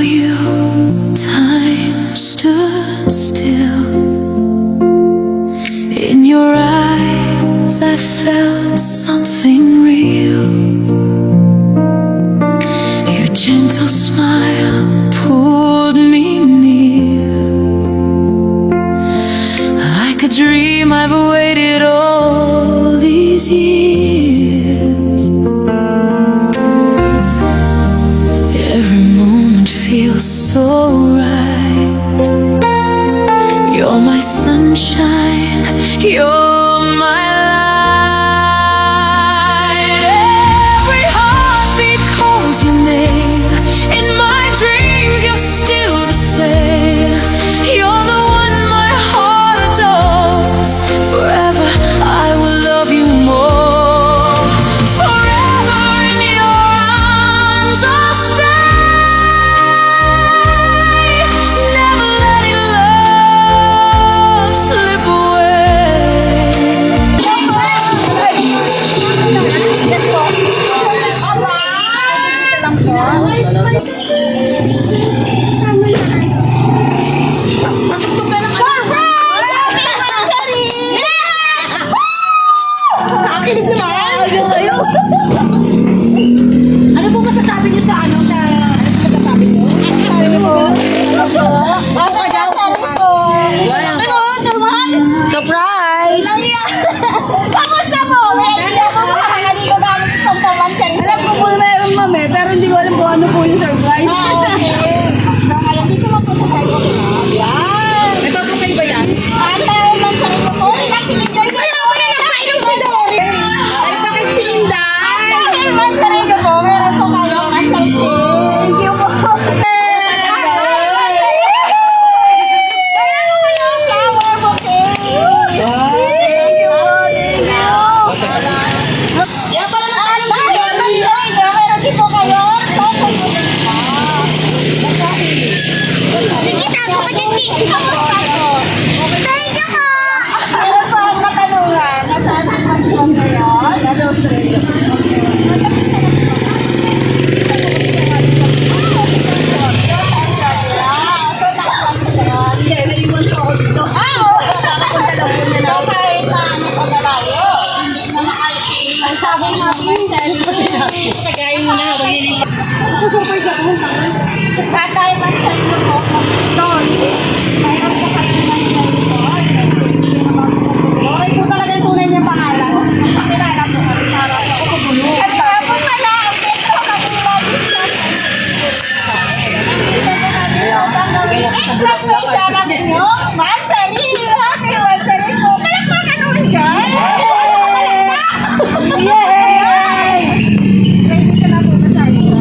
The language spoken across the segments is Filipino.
you, time stood still. In your eyes I felt something real. Your gentle smile pulled me near. Like a dream I've waited all these years. Every moment feels so right. You're my sunshine, you're my light. Every heartbeat calls your name. In my dreams you're still the same. You're the one my heart adores. Forever I will love you more. Forever in your arms I'll stay. Never letting love slip away. Nakikinig naman! Ano po masasabi niyo sa ano? Sa ano masasabi niyo? Sabi niyo po? Ako daw po. Ano? Naman? Surprise! Kamusta po? Hindi ako makakali ko gamit itong pamansarin. Alam ko po meron mami, pero hindi ko alam kung ano po yung surprise. Okay. So, ngayon dito mapunta tayo. Yan! Ito po kayo ba yan? Ang pamansarin ko po. Nakikinig kayo. Nagpainom si Dory. Ay, bakit si Inday? Dahil mansarin ko po, meron po kayo mansarin. Thank you po. Kagayin mo na, magiging super siya kung tatay man sa inyo po. Doon, mayroon po kayo naman sa inyo po. Okay po talaga yung tunay niyang pangalan. Pakilala po kami para sa kukubulo. At kaya po malapit po kami labis na sa inyo. Extra sa ninyo, Mansari! Happy Mansari po! Kalakpakan naman siya! Yay! Ready ka na po ba tayo?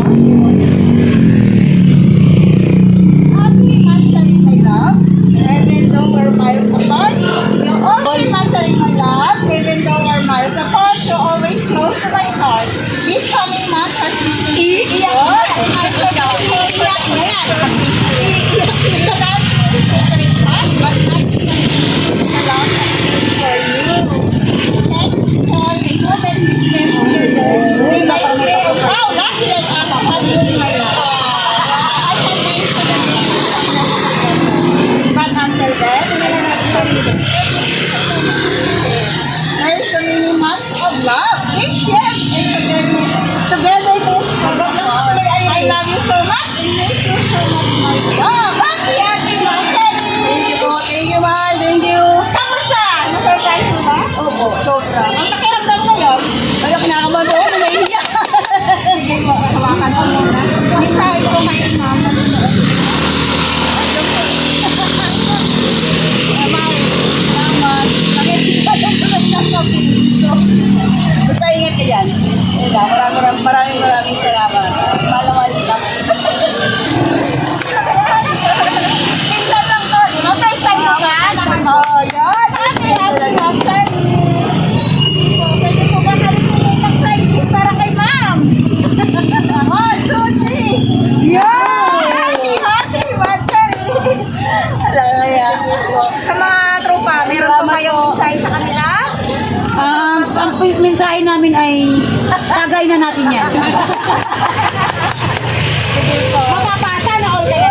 Happy Mansari, my love. Even though we're miles apart, you always Mansari, my love. Even though we're miles apart, you're always close to my heart. This coming month has been iiyak na yan. But I'm for you. Thanks for the moment you spent together. My friend, how lucky I am to have you in my life. I can mention the name. But until then, there's the many months of love, patience, and togetherness. I love you so much and miss you so much, my love. Happy Mansari! Thank you po. Thank you, mahal. Thank you. Kamusta? Na-surprise mo ba? Opo, sobra. Ang pakiramdam mo yun? Kaya kinakabahan po ako na naiiyak. Sige po, hawakan ko muna. Mensahe po kayo, ma'am. Salamat. Nakikita ko sa video. Basta ingat ka dyan. Maraming salamat. Malaman lang. Tingnan lang to, di ba? First time mo ka? Oo, yun. Happy Mansari. Pwede po ba kami ng side dish para kay ma'am? 1, 2, 3. Yun! Happy Mansari. Sa mga tropa, meron po kayong mensahe sa kanila? Ang mensahe namin ay tagay na natin yan. Mapapasa na all kayo.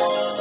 Bye.